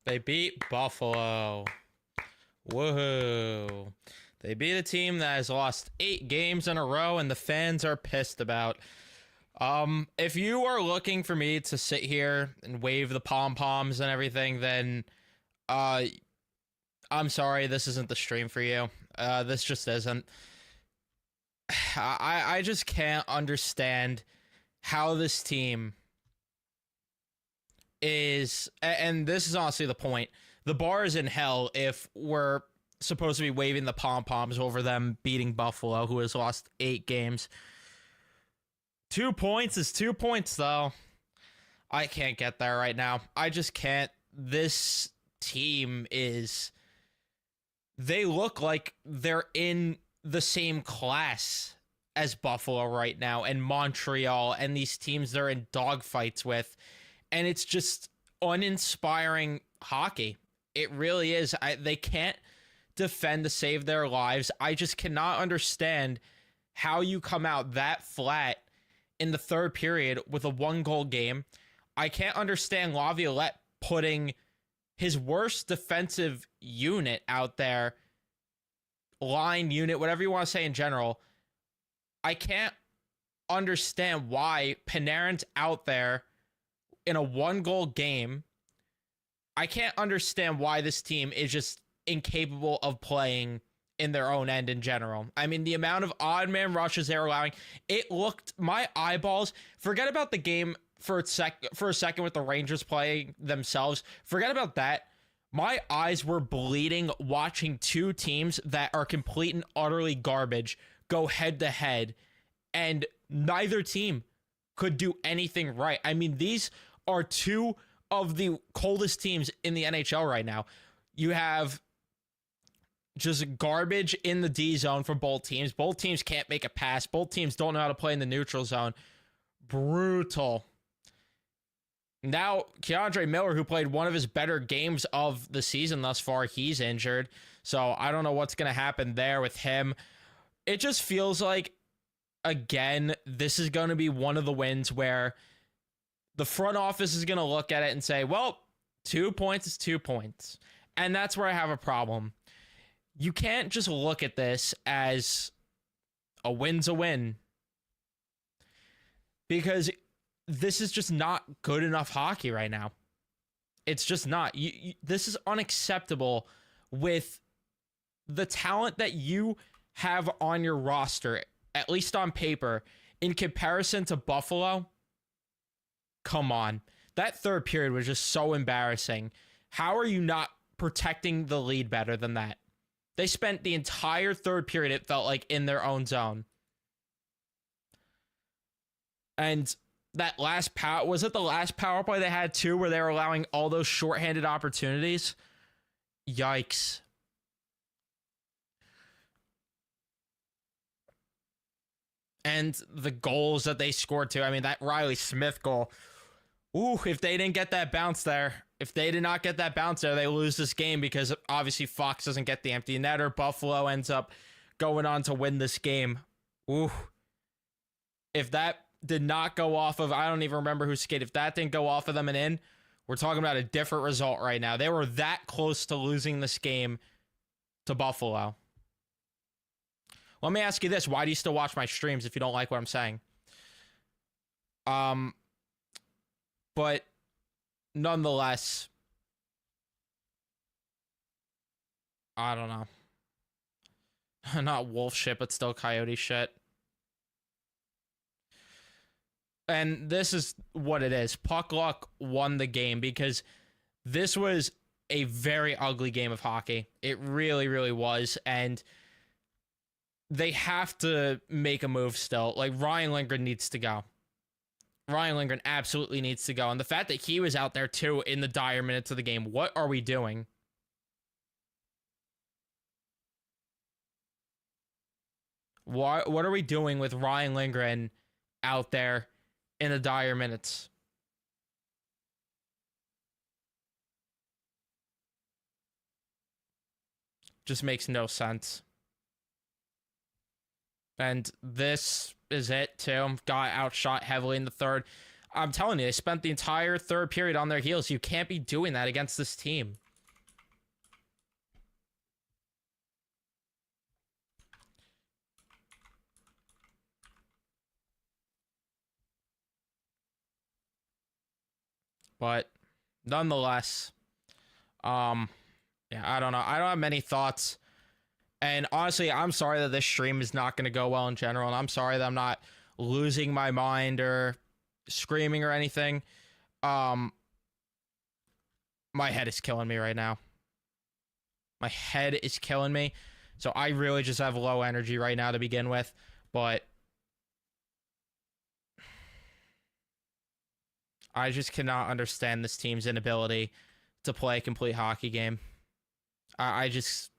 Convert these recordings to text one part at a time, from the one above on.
They beat Buffalo. Woohoo. They beat a team that has lost 8 games in a row and the fans are pissed about. If you are looking for me to sit here and wave the pom-poms and everything, then I'm sorry, this isn't the stream for you. This just isn't. I just can't understand how this team is, and this is honestly the point. The bar is in hell if we're supposed to be waving the pom-poms over them beating Buffalo, who has lost 8 games. 2 points is 2 points, though. I can't get there right now. I just can't. This team is... They look like they're in the same class as Buffalo right now, and Montreal, and these teams they're in dogfights with. And it's just uninspiring hockey. It really is. They can't defend to save their lives. I just cannot understand how you come out that flat in the third period with a 1-goal game. I can't understand Laviolette putting his worst defensive unit out there, line unit, whatever you want to say in general. I can't understand why Panarin's out there in a 1-goal game. I can't understand why this team is just incapable of playing in their own end in general. I mean, the amount of odd man rushes they're allowing, it looked, my eyeballs, forget about the game for a second with the Rangers playing themselves. Forget about that. My eyes were bleeding watching two teams that are complete and utterly garbage go head to head, and neither team could do anything right. I mean, these are two of the coldest teams in the NHL right now. You have just garbage in the D zone for both teams. Both teams can't make a pass. Both teams don't know how to play in the neutral zone. Brutal. Now, Keandre Miller, who played one of his better games of the season thus far, he's injured. So I don't know what's going to happen there with him. It just feels like, again, this is going to be one of the wins where the front office is going to look at it and say, well, 2 points is 2 points. And that's where I have a problem. You can't just look at this as a win's a win, because this is just not good enough hockey right now. It's just not. This is unacceptable with the talent that you have on your roster, at least on paper, in comparison to Buffalo. Come on. That third period was just so embarrassing. How are you not protecting the lead better than that? They spent the entire third period, it felt like, in their own zone. And that last power, was it the last power play they had too, where they were allowing all those shorthanded opportunities? Yikes. And the goals that they scored too. I mean, that Riley Smith goal. Ooh, if they didn't get that bounce there, if they did not get that bounce there, they lose this game, because obviously Fox doesn't get the empty netter. Buffalo ends up going on to win this game. Ooh. If that did not go off of, I don't even remember who skated. If that didn't go off of them and in, we're talking about a different result right now. They were that close to losing this game to Buffalo. Let me ask you this. Why do you still watch my streams if you don't like what I'm saying? But nonetheless, I don't know. Not wolf shit, but still coyote shit. And this is what it is. Puck luck won the game, because this was a very ugly game of hockey. It really, really was. And they have to make a move still. Like, Ryan Lindgren needs to go. Ryan Lindgren absolutely needs to go. And the fact that he was out there too in the dire minutes of the game, what are we doing? What are we doing with Ryan Lindgren out there in the dire minutes? Just makes no sense. And this is it too. Got outshot heavily in the third. I'm telling you, they spent the entire third period on their heels. You can't be doing that against this team. But nonetheless, yeah, I don't know. I don't have many thoughts. And honestly, I'm sorry that this stream is not going to go well in general. And I'm sorry that I'm not losing my mind or screaming or anything. My head is killing me right now. My head is killing me. So I really just have low energy right now to begin with. But I just cannot understand this team's inability to play a complete hockey game. I just...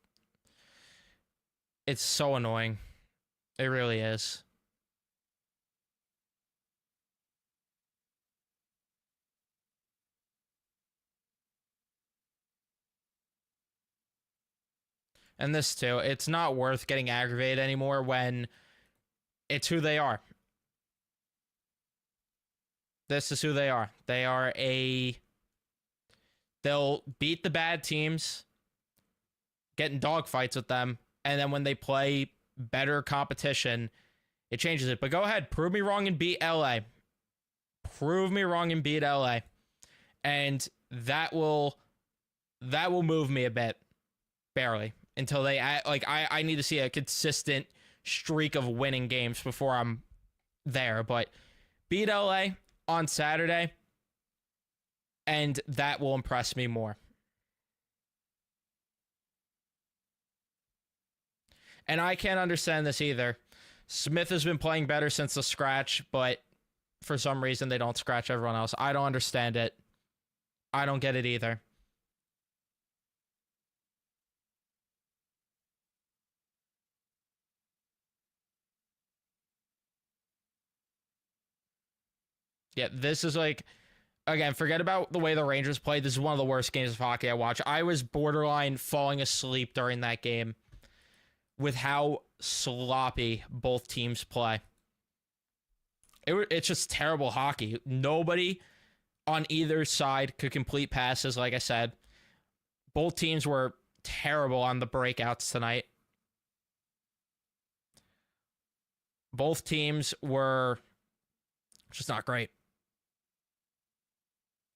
It's so annoying. It really is. And this too, it's not worth getting aggravated anymore when it's who they are. This is who they are. They are a... They'll beat the bad teams, get in dogfights with them, and then when they play better competition, it changes it. But go ahead, prove me wrong and beat LA. Prove me wrong and beat LA. And that will move me a bit. Barely. Until they like I need to see a consistent streak of winning games before I'm there. But beat LA on Saturday, and that will impress me more. And I can't understand this either. Smith has been playing better since the scratch, but for some reason they don't scratch everyone else. I don't understand it. I don't get it either. Yeah, this is like, again, forget about the way the Rangers played. This is one of the worst games of hockey I watch. I was borderline falling asleep during that game with how sloppy both teams play. It's just terrible hockey. Nobody on either side could complete passes, like I said. Both teams were terrible on the breakouts tonight. Both teams were just not great.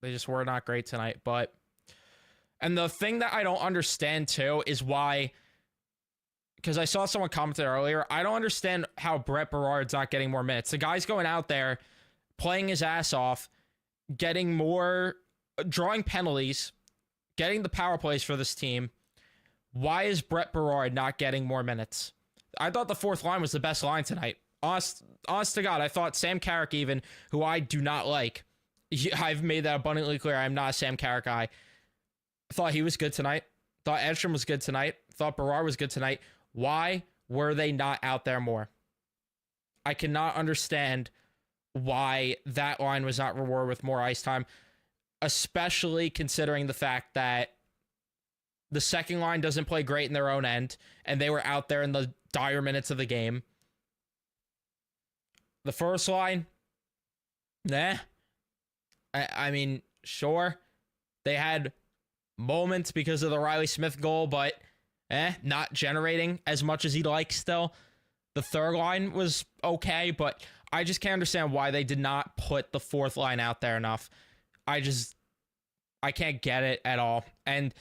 They just were not great tonight. And the thing that I don't understand too is why, because I saw someone commented earlier, I don't understand how Brett Berard's not getting more minutes. The guy's going out there, playing his ass off, getting more, drawing penalties, getting the power plays for this team. Why is Brett Berard not getting more minutes? I thought the fourth line was the best line tonight. Honest to God, I thought Sam Carrick even, who I do not like, I've made that abundantly clear, I'm not a Sam Carrick guy. I thought he was good tonight. Thought Edstrom was good tonight. Thought Berard was good tonight. Why were they not out there more? I cannot understand why that line was not rewarded with more ice time, especially considering the fact that the second line doesn't play great in their own end, and they were out there in the dire minutes of the game. The first line, nah. I mean, sure, they had moments because of the Riley Smith goal, but not generating as much as he'd like still. The third line was okay, but I just can't understand why they did not put the fourth line out there enough. I can't get it at all. And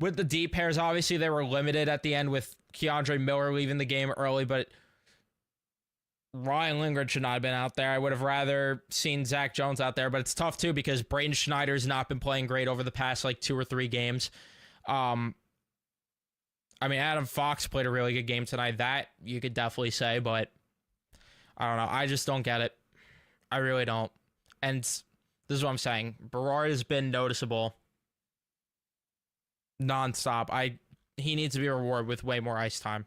with the D pairs, obviously they were limited at the end with Keandre Miller leaving the game early, but Ryan Lindgren should not have been out there. I would have rather seen Zach Jones out there, but it's tough too because Braden Schneider's not been playing great over the past like 2 or 3 games. I mean, Adam Fox played a really good game tonight. That you could definitely say, but I don't know. I just don't get it. I really don't. And this is what I'm saying. Berard has been noticeable nonstop. He needs to be rewarded with way more ice time.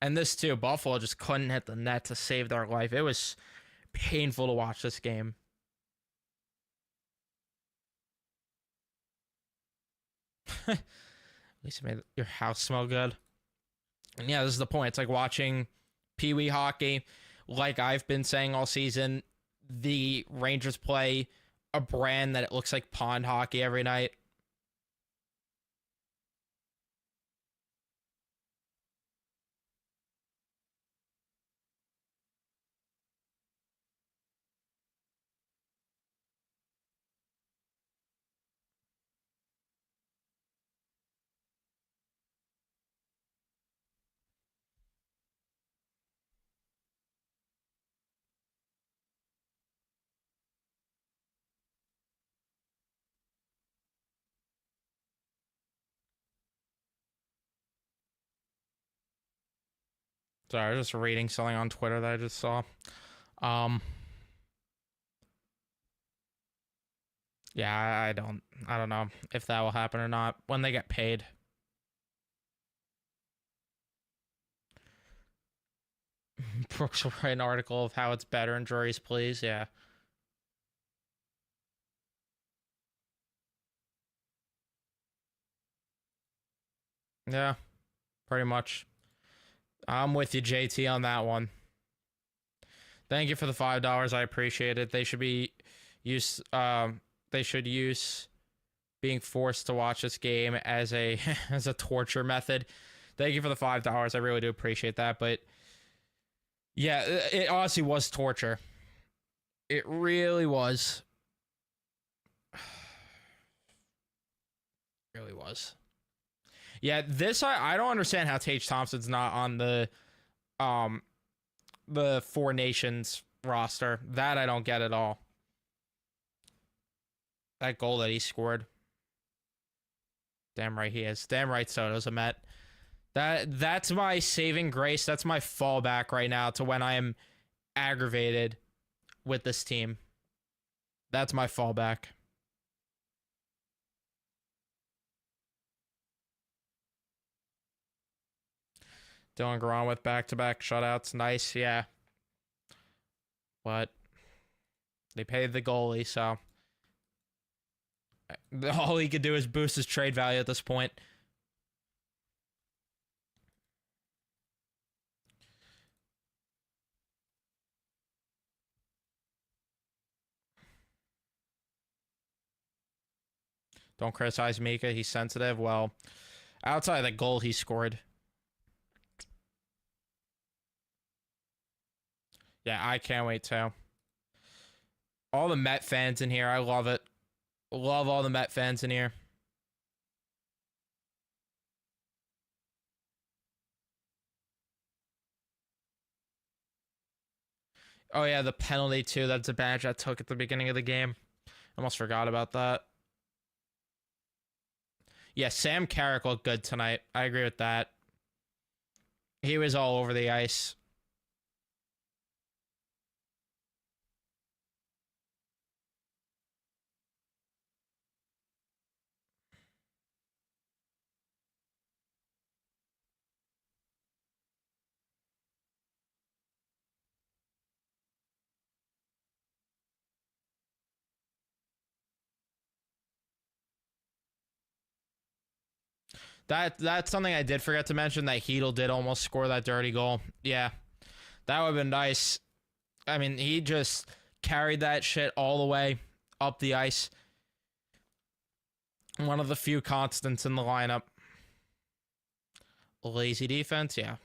And this too, Buffalo just couldn't hit the net to save their life. It was painful to watch this game. At least it made your house smell good. And yeah, this is the point. It's like watching Pee Wee hockey. Like I've been saying all season, the Rangers play a brand that it looks like pond hockey every night. Sorry, I was just reading something on Twitter that I just saw. Um, yeah, I don't know if that will happen or not when they get paid. Brooks will write an article of how it's better in Juries, please. Yeah. Yeah, pretty much. I'm with you, JT, on that one. Thank you for the $5. I appreciate it. They should be use they should use being forced to watch this game as a as a torture method. Thank you for the $5. I really do appreciate that. But yeah, it honestly was torture. It really was. Really was. Yeah, this I don't understand how Tage Thompson's not on um the Four Nations roster. That I don't get at all. That goal that he scored. Damn right he is. Damn right Soto's a Met. That's my saving grace. That's my fallback right now to when I am aggravated with this team. That's my fallback. Dylan Garon with back-to-back shutouts. Nice, yeah. But they paid the goalie, so all he could do is boost his trade value at this point. Don't criticize Mika. He's sensitive. Well, outside of the goal he scored. Yeah, I can't wait to. All the Met fans in here. I love it. Love all the Met fans in here. Oh, yeah, the penalty, too. That's a badge I took at the beginning of the game. Almost forgot about that. Yeah, Sam Carrick looked good tonight. I agree with that. He was all over the ice. That's something I did forget to mention, that Heedle did almost score that dirty goal. Yeah, that would have been nice. I mean, he just carried that shit all the way up the ice. One of the few constants in the lineup. Lazy defense, yeah.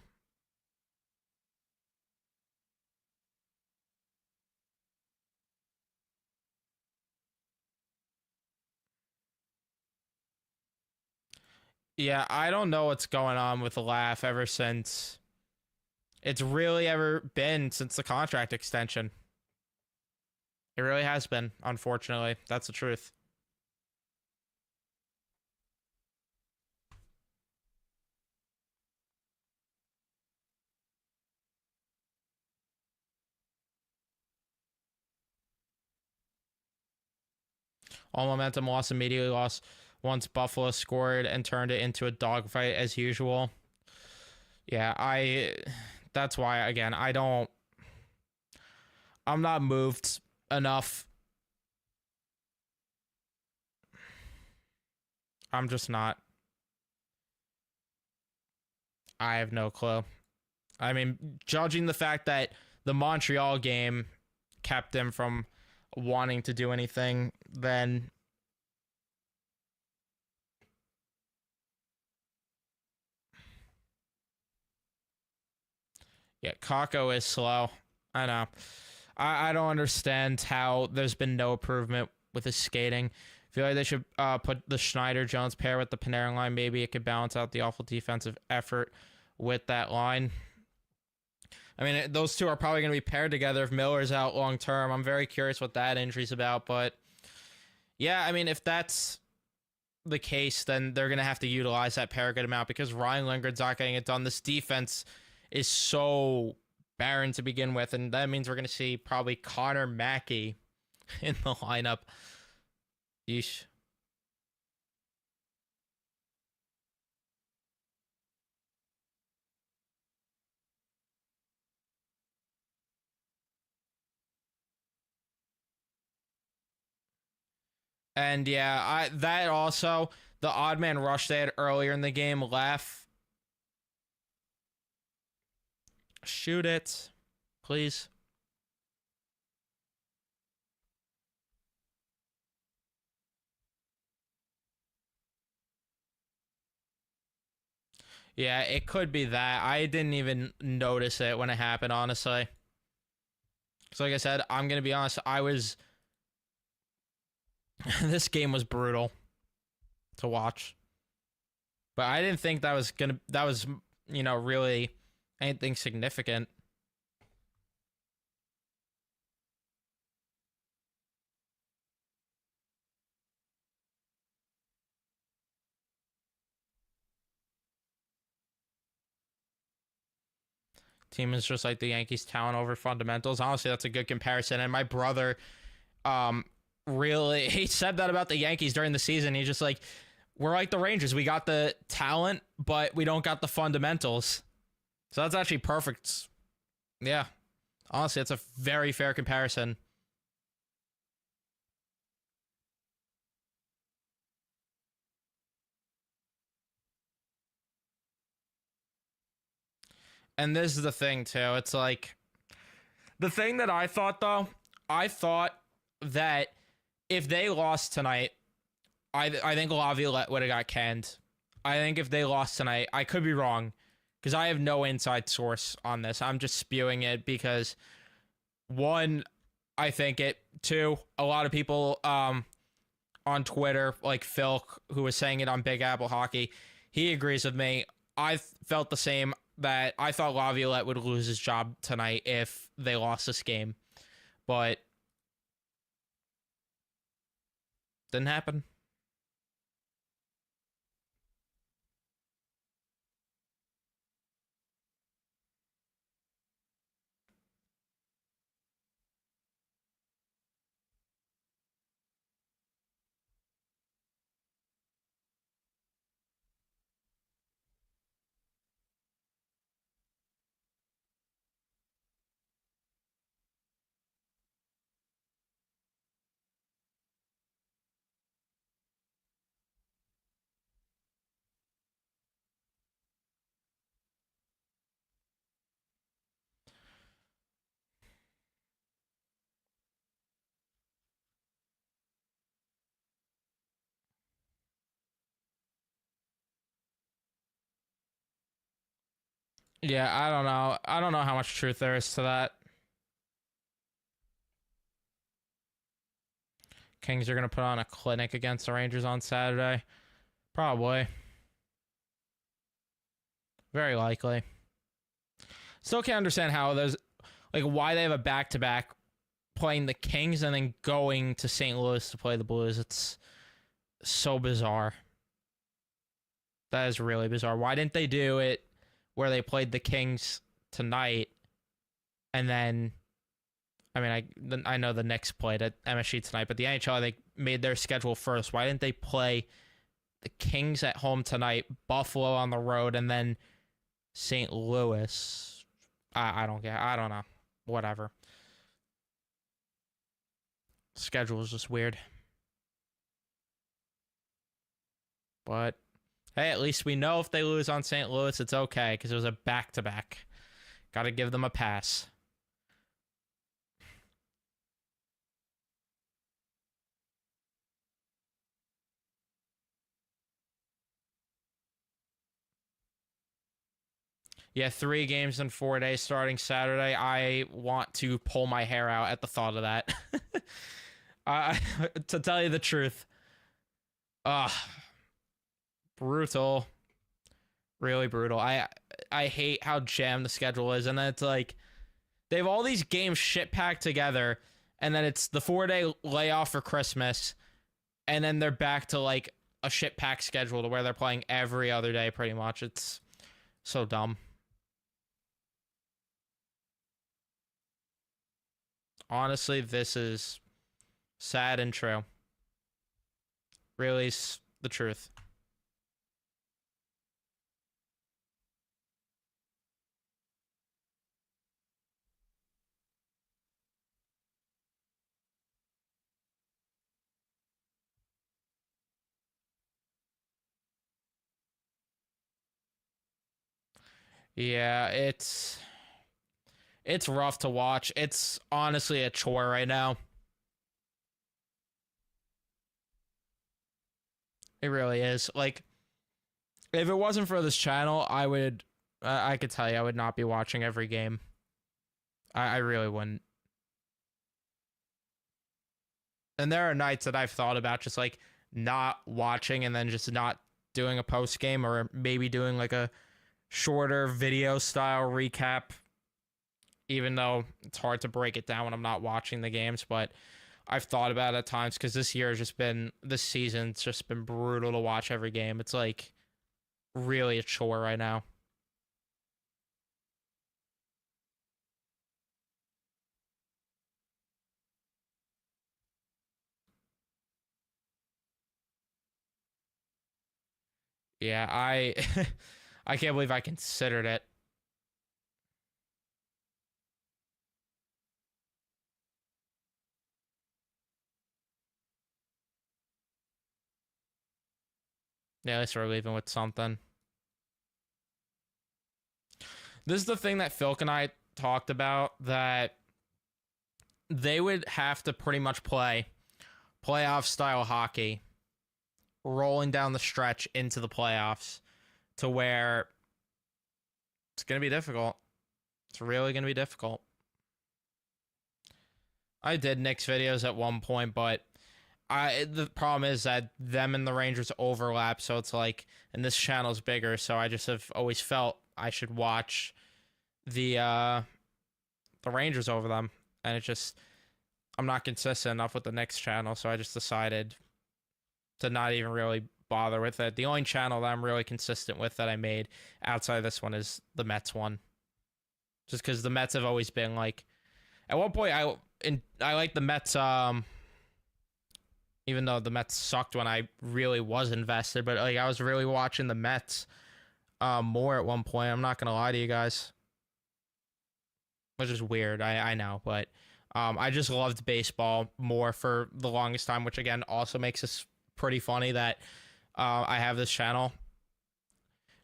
Yeah, I don't know what's going on with the laugh ever since. It's really ever been since the contract extension. It really has been, unfortunately. That's the truth. All momentum lost immediately lost once Buffalo scored and turned it into a dogfight as usual. Yeah, that's why again, I'm not moved enough. I'm just not. I have no clue. I mean, judging the fact that the Montreal game kept him from wanting to do anything, then yeah, Kako is slow. I know. I don't understand how there's been no improvement with his skating. I feel like they should put the Schneider Jones pair with the Panarin line. Maybe it could balance out the awful defensive effort with that line. I mean, those two are probably going to be paired together if Miller's out long term. I'm very curious what that injury's about. But yeah, I mean, if that's the case, then they're going to have to utilize that pair a good amount because Ryan Lindgren's not getting it done. This defense is so barren to begin with, and that means we're going to see probably Connor Mackey in the lineup. Yeesh. And yeah, that also the odd man rush they had earlier in the game. Laugh, shoot it, please. Yeah, it could be that. I didn't even notice it when it happened, honestly. So, like I said, I'm gonna be honest. I was. This game was brutal to watch, but I didn't think that was gonna. That was really anything significant. Team is just like the Yankees talent over fundamentals. Honestly, that's a good comparison. And my brother, um, really he said that about the Yankees during the season. He's just like, we're like the Rangers. We got the talent, but we don't got the fundamentals. So that's actually perfect. Yeah. Honestly, it's a very fair comparison. And this is the thing too. It's like the thing that I thought though, I thought that if they lost tonight, I think Laviolette would have got canned. I think if they lost tonight, I could be wrong because I have no inside source on this. I'm just spewing it because one, I think it. Two, a lot of people on Twitter, like Phil, who was saying it on Big Apple Hockey, he agrees with me. I felt the same that I thought Laviolette would lose his job tonight if they lost this game, but didn't happen. Yeah, I don't know. I don't know how much truth there is to that. Kings are going to put on a clinic against the Rangers on Saturday. Probably. Very likely. Still can't understand how there's like why they have a back to back playing the Kings and then going to St. Louis to play the Blues. It's so bizarre. That is really bizarre. Why didn't they do it where they played the Kings tonight and then I mean I know the Knicks played at MSG tonight, but the NHL they made their schedule first. Why didn't they play the Kings at home tonight, Buffalo on the road, and then St. Louis? I don't get. I don't know. Whatever. Schedule is just weird. But Hey, at least we know if they lose on St. Louis, it's okay because it was a back-to-back. Got to give them a pass. Yeah, 3 games in 4 days starting Saturday. I want to pull my hair out at the thought of that. I, to tell you the truth, uh, brutal, really brutal. I hate how jammed the schedule is, and then it's like they have all these games shit packed together, and then it's the 4-day layoff for Christmas, and then they're back to like a shit packed schedule to where they're playing every other day pretty much. It's so dumb. Honestly, this is sad and true. Really, the truth. Yeah, it's rough to watch. It's honestly a chore right now. It really is. Like, if it wasn't for this channel, I could tell you, I would not be watching every game. I really wouldn't. And there are nights that I've thought about just like not watching and then just not doing a post game or maybe doing like a shorter video style recap, even though it's hard to break it down when I'm not watching the games. But I've thought about it at times because this season's just been brutal to watch every game. It's like really a chore right now. Yeah, I can't believe I considered it. Yeah, at least we're leaving with something. This is the thing that Philk and I talked about, that they would have to pretty much play playoff style hockey rolling down the stretch into the playoffs to where it's going to be difficult. It's really going to be difficult. I did Knicks videos at one point, but the problem is that them and the Rangers overlap, so it's like, and this channel's bigger, so I just have always felt I should watch the Rangers over them, and it just, I'm not consistent enough with the Knicks channel, so I just decided to not even really bother with it. The only channel that I'm really consistent with that I made outside of this one is the Mets one, just because the Mets have always been like, at one point I like the Mets, even though the Mets sucked when I really was invested, but like I was really watching the Mets more at one point. I'm not gonna lie to you guys, which is weird. I know, but I just loved baseball more for the longest time, which again also makes this pretty funny that I have this channel,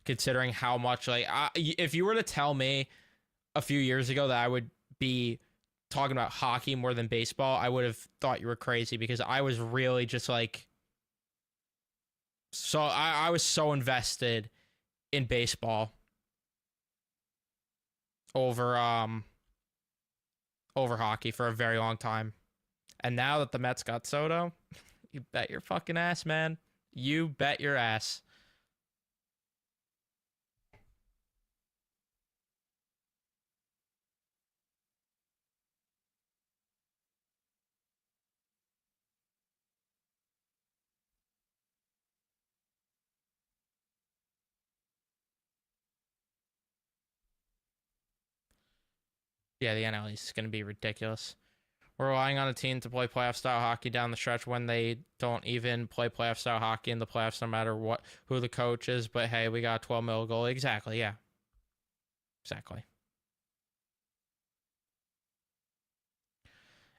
considering how much like if you were to tell me a few years ago that I would be talking about hockey more than baseball, I would have thought you were crazy, because I was really just like, so I was so invested in baseball over over hockey for a very long time. And now that the Mets got Soto, you bet your fucking ass, man. You bet your ass. Yeah, the NL East is going to be ridiculous. We're relying on a team to play playoff style hockey down the stretch when they don't even play playoff style hockey in the playoffs, no matter what who the coach is. But hey, we got a 12 mil goal. Exactly. Yeah. Exactly.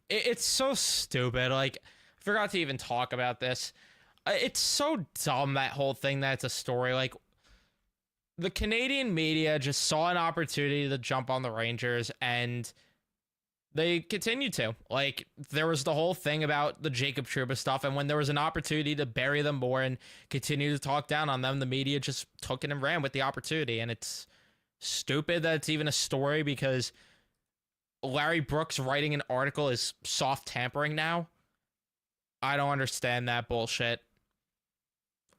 It's so stupid. Like, I forgot to even talk about this. It's so dumb, that whole thing, that it's a story. Like, the Canadian media just saw an opportunity to jump on the Rangers, and they continued to. Like, there was the whole thing about the Jacob Trouba stuff, and when there was an opportunity to bury them more and continue to talk down on them, the media just took it and ran with the opportunity. And it's stupid that it's even a story, because Larry Brooks writing an article is soft tampering now. I don't understand that bullshit.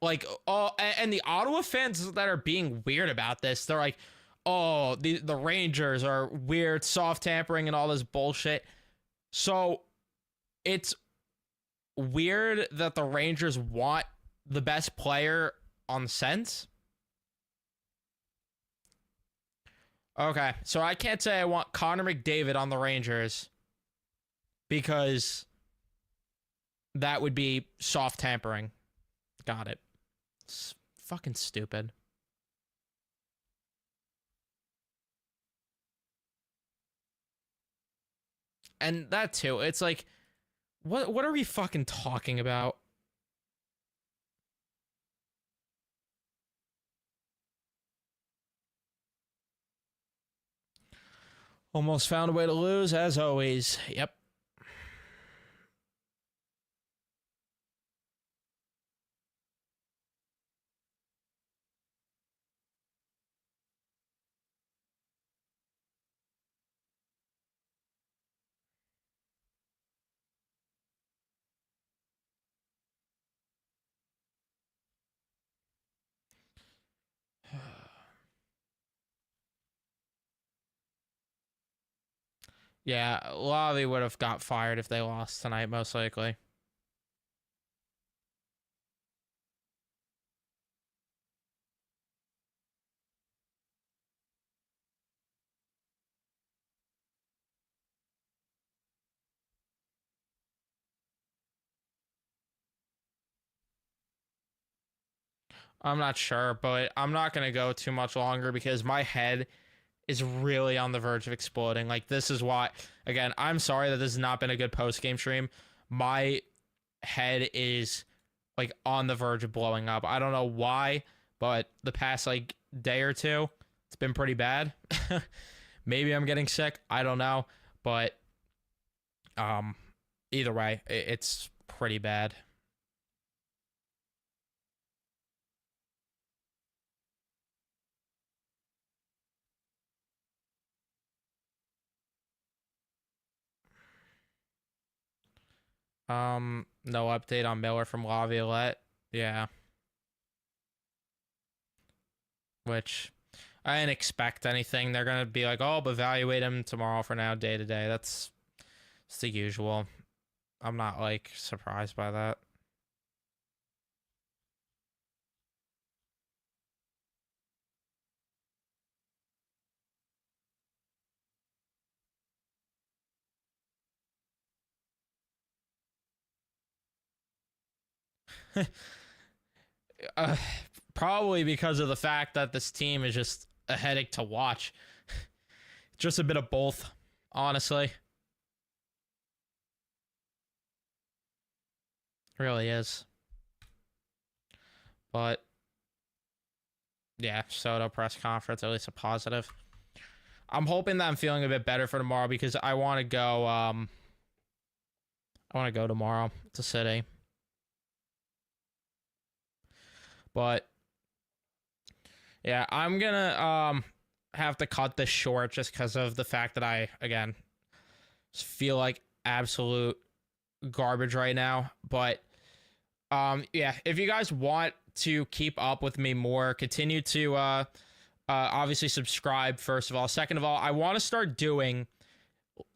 Like, oh, and the Ottawa fans that are being weird about this, they're like, oh, the Rangers are weird, soft tampering, and all this bullshit. So it's weird that the Rangers want the best player on the Sens. Okay, so I can't say I want Connor McDavid on the Rangers, because that would be soft tampering. Got it. It's fucking stupid. And that too, it's like, what are we fucking talking about? Almost found a way to lose, as always. Yep. Yeah, Lavi would have got fired if they lost tonight, most likely. I'm not sure, but I'm not going to go too much longer, because my head is really on the verge of exploding. Like, this is why, again, I'm sorry that this has not been a good post-game stream. My head is, like, on the verge of blowing up. I don't know why, but the past, like, day or two, it's been pretty bad. Maybe I'm getting sick. I don't know. But either way, it's pretty bad. No update on Miller from Laviolette. Yeah. Which I didn't expect anything. They're gonna be like, oh, evaluate him tomorrow for now, day to day. It's the usual. I'm not, like, surprised by that. uh, Probably because of the fact that this team is just a headache to watch. Just a bit of both, honestly. It really is. But yeah, Soto press conference, at least a positive. I'm hoping that I'm feeling a bit better for tomorrow, because I want to go. I want to go tomorrow to City. But yeah, I'm gonna have to cut this short, just because of the fact that I, again, feel like absolute garbage right now. But yeah, if you guys want to keep up with me more, continue to obviously subscribe, first of all. Second of all, I want to start doing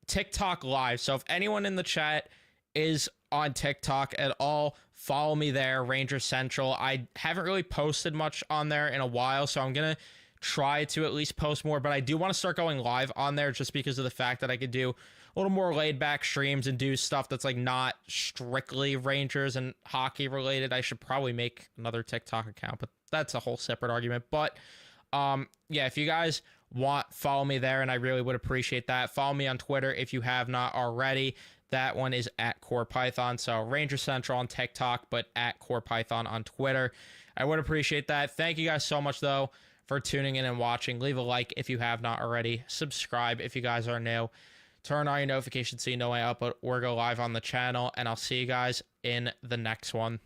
TikTok live. So if anyone in the chat is on TikTok at all, follow me there, Ranger Central. I haven't really posted much on there in a while, so I'm gonna try to at least post more, but I do want to start going live on there, just because of the fact that I could do a little more laid back streams and do stuff that's, like, not strictly Rangers and hockey related. I should probably make another TikTok account, but that's a whole separate argument. But yeah, if you guys want, follow me there, and I really would appreciate that. Follow me on Twitter if you have not already. That one is at Core Python. So Ranger Central on TikTok, but at Core Python on Twitter. I would appreciate that. Thank you guys so much, though, for tuning in and watching. Leave a like if you have not already. Subscribe if you guys are new. Turn on your notifications so you know when I upload or go live on the channel. And I'll see you guys in the next one.